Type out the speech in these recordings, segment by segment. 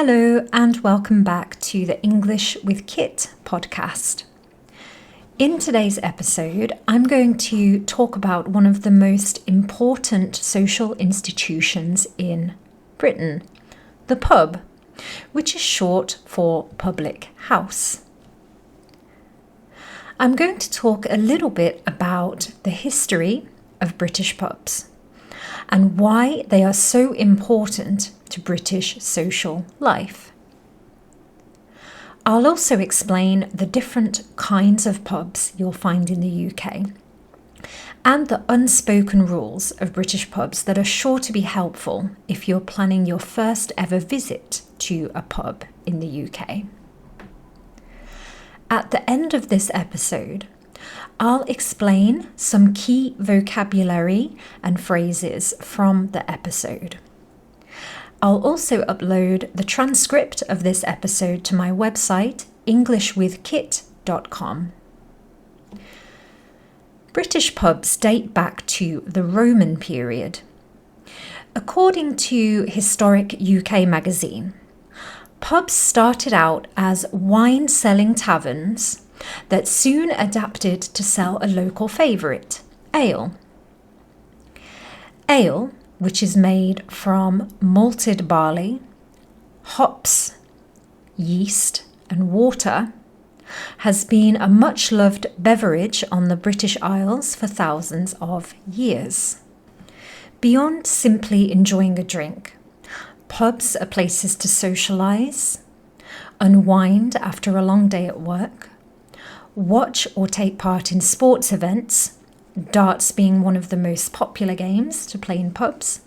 Hello and welcome back to the English with Kit podcast. In today's episode, I'm going to talk about one of the most important social institutions in Britain, the pub, which is short for public house. I'm going to talk a little bit about the history of British pubs and why they are so important to British social life. I'll also explain the different kinds of pubs you'll find in the UK and the unspoken rules of British pubs that are sure to be helpful if you're planning your first ever visit to a pub in the UK. At the end of this episode, I'll explain some key vocabulary and phrases from the episode. I'll also upload the transcript of this episode to my website, englishwithkit.com. British pubs date back to the Roman period. According to Historic UK magazine, pubs started out as wine-selling taverns that soon adapted to sell a local favourite, ale. Ale, which is made from malted barley, hops, yeast, and water, has been a much-loved beverage on the British Isles for thousands of years. Beyond simply enjoying a drink, pubs are places to socialise, unwind after a long day at work, watch or take part in sports events, darts being one of the most popular games to play in pubs,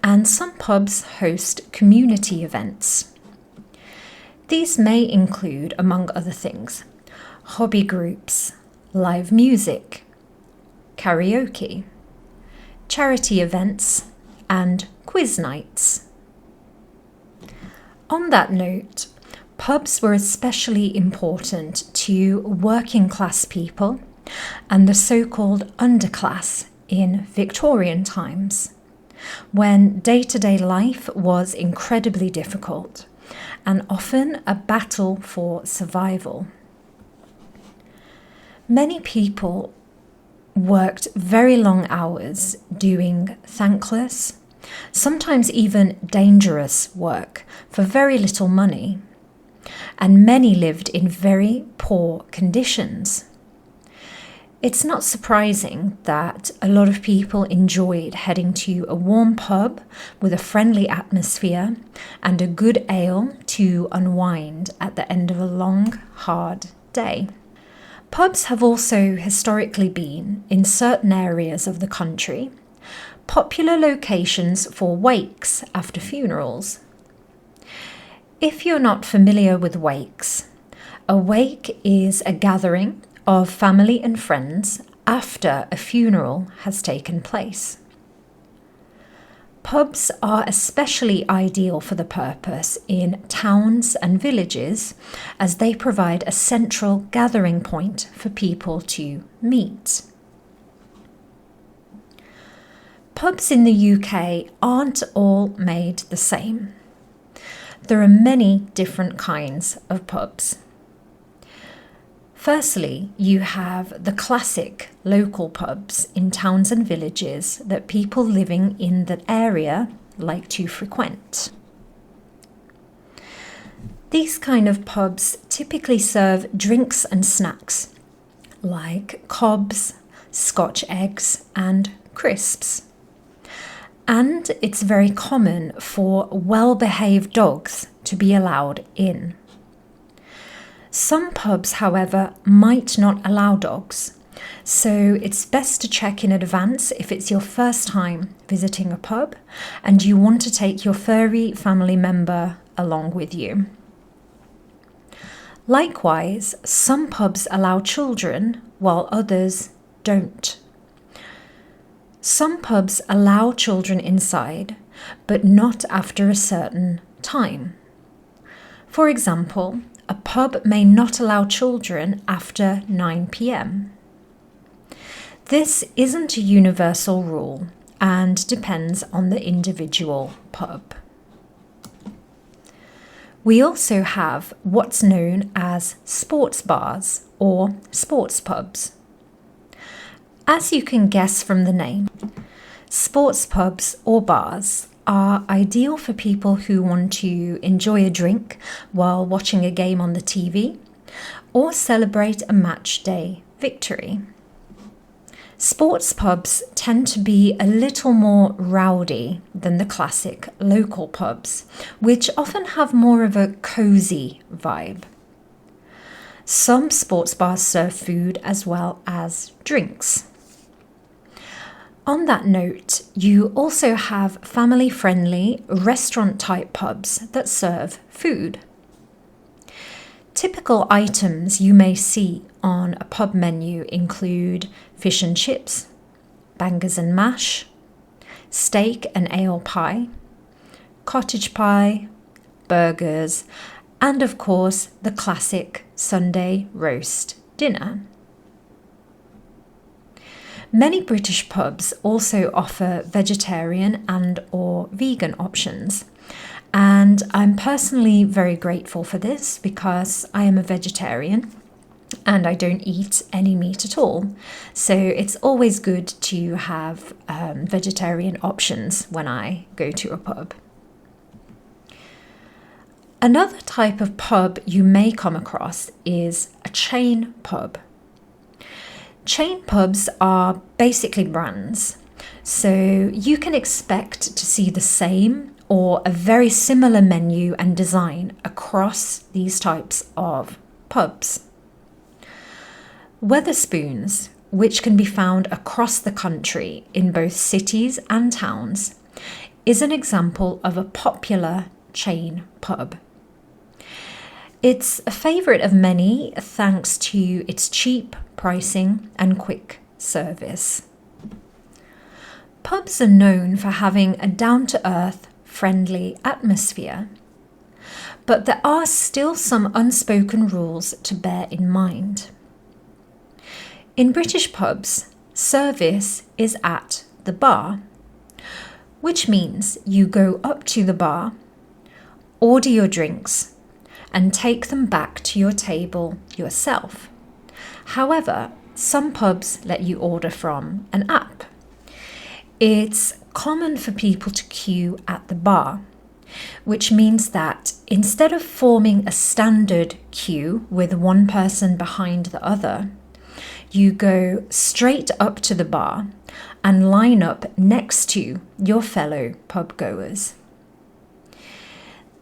and some pubs host community events. These may include, among other things, hobby groups, live music, karaoke, charity events, and quiz nights. On that note, pubs were especially important to working class people and the so-called underclass in Victorian times, when day-to-day life was incredibly difficult and often a battle for survival. Many people worked very long hours doing thankless, sometimes even dangerous work for very little money, and many lived in very poor conditions. It's not surprising that a lot of people enjoyed heading to a warm pub with a friendly atmosphere and a good ale to unwind at the end of a long, hard day. Pubs have also historically been, in certain areas of the country, popular locations for wakes after funerals. If you're not familiar with wakes, a wake is a gathering of family and friends after a funeral has taken place. Pubs are especially ideal for the purpose in towns and villages, as they provide a central gathering point for people to meet. Pubs in the UK aren't all made the same. There are many different kinds of pubs. Firstly, you have the classic local pubs in towns and villages that people living in the area like to frequent. These kind of pubs typically serve drinks and snacks like cobs, Scotch eggs, and crisps. And it's very common for well-behaved dogs to be allowed in. Some pubs, however, might not allow dogs, so it's best to check in advance if it's your first time visiting a pub and you want to take your furry family member along with you. Likewise, some pubs allow children while others don't. Some pubs allow children inside, but not after a certain time. For example, a pub may not allow children after 9 p.m. This isn't a universal rule and depends on the individual pub. We also have what's known as sports bars or sports pubs. As you can guess from the name, sports pubs or bars are ideal for people who want to enjoy a drink while watching a game on the TV or celebrate a match day victory. Sports pubs tend to be a little more rowdy than the classic local pubs, which often have more of a cozy vibe. Some sports bars serve food as well as drinks. On that note, you also have family-friendly restaurant-type pubs that serve food. Typical items you may see on a pub menu include fish and chips, bangers and mash, steak and ale pie, cottage pie, burgers, and of course the classic Sunday roast dinner. Many British pubs also offer vegetarian and/or vegan options, and I'm personally very grateful for this because I am a vegetarian and I don't eat any meat at all. So it's always good to have vegetarian options when I go to a pub. Another type of pub you may come across is a chain pub. Chain pubs are basically brands, so you can expect to see the same or a very similar menu and design across these types of pubs. Wetherspoons, which can be found across the country in both cities and towns, is an example of a popular chain pub. It's a favourite of many thanks to its cheap pricing and quick service. Pubs are known for having a down-to-earth, friendly atmosphere, but there are still some unspoken rules to bear in mind. In British pubs, service is at the bar, which means you go up to the bar, order your drinks, and take them back to your table yourself. However, some pubs let you order from an app. It's common for people to queue at the bar, which means that instead of forming a standard queue with one person behind the other, you go straight up to the bar and line up next to your fellow pub goers.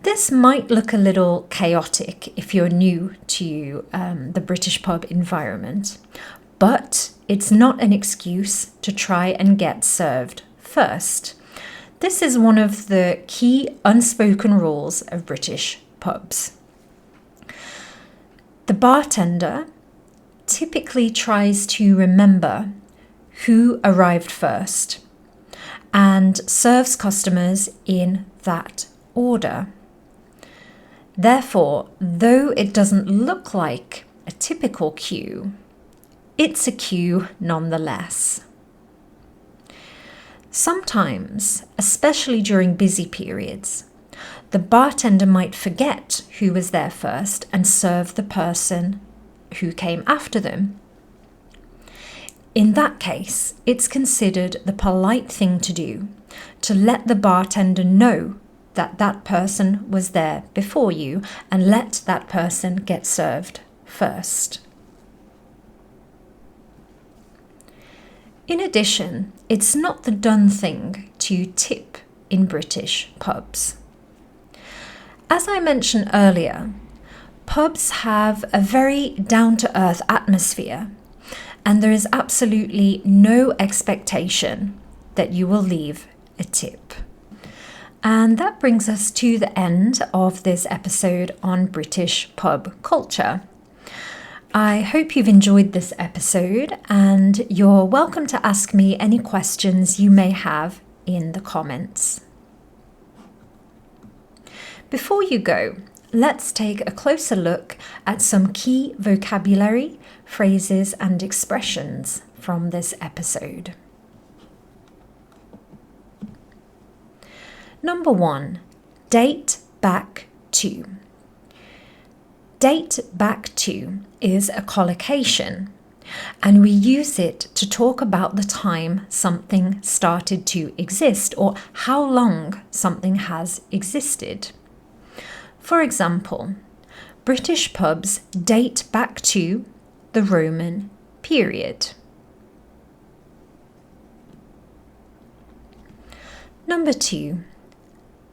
This might look a little chaotic if you're new to the British pub environment, but it's not an excuse to try and get served first. This is one of the key unspoken rules of British pubs. The bartender typically tries to remember who arrived first and serves customers in that order. Therefore, though it doesn't look like a typical queue, it's a queue nonetheless. Sometimes, especially during busy periods, the bartender might forget who was there first and serve the person who came after them. In that case, it's considered the polite thing to do to let the bartender know that that person was there before you and let that person get served first. In addition, it's not the done thing to tip in British pubs. As I mentioned earlier, pubs have a very down-to-earth atmosphere, and there is absolutely no expectation that you will leave a tip. And that brings us to the end of this episode on British pub culture. I hope you've enjoyed this episode, and you're welcome to ask me any questions you may have in the comments. Before you go, let's take a closer look at some key vocabulary, phrases, and expressions from this episode. Number 1, date back to. Date back to is a collocation, and we use it to talk about the time something started to exist or how long something has existed. For example, British pubs date back to the Roman period. Number 2,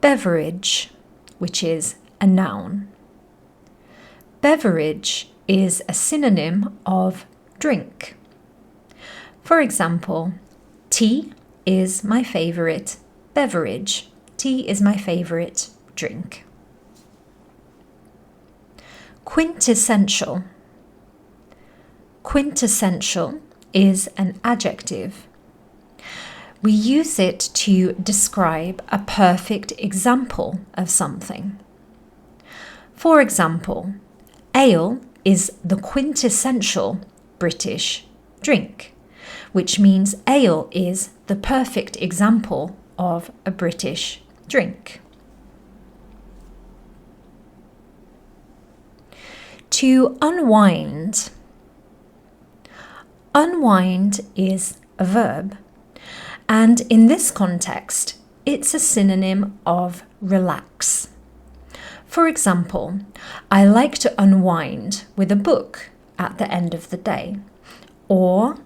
beverage, which is a noun. Beverage is a synonym of drink. For example, tea is my favorite beverage. Tea is my favorite drink. Quintessential. Quintessential is an adjective. We use it to describe a perfect example of something. For example, ale is the quintessential British drink, which means ale is the perfect example of a British drink. To unwind. Unwind is a verb, and in this context, it's a synonym of relax. For example, I like to unwind with a book at the end of the day. Or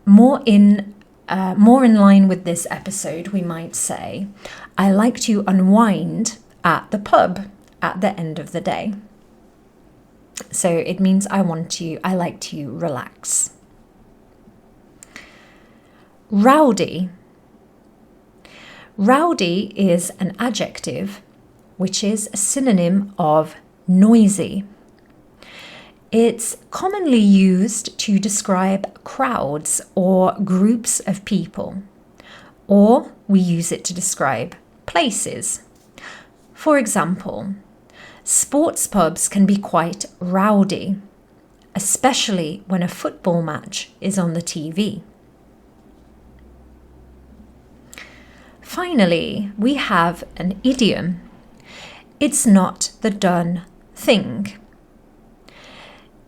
more in line with this episode, we might say, I like to unwind at the pub at the end of the day. So it means I like to relax. Rowdy. Rowdy is an adjective which is a synonym of noisy. It's commonly used to describe crowds or groups of people, or we use it to describe places. For example, sports pubs can be quite rowdy, especially when a football match is on the TV. Finally, we have an idiom. It's not the done thing.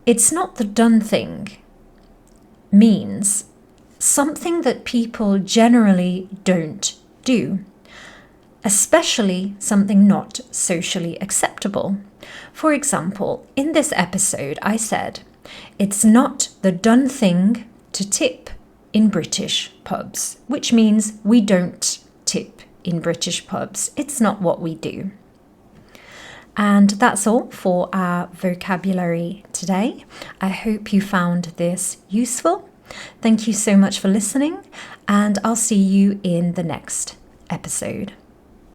It's not the done thing means something that people generally don't do, especially something not socially acceptable. For example, in this episode, I said, it's not the done thing to tip in British pubs, which means we don't tip in British pubs. It's not what we do. And that's all for our vocabulary today. I hope you found this useful. Thank you so much for listening, and I'll see you in the next episode.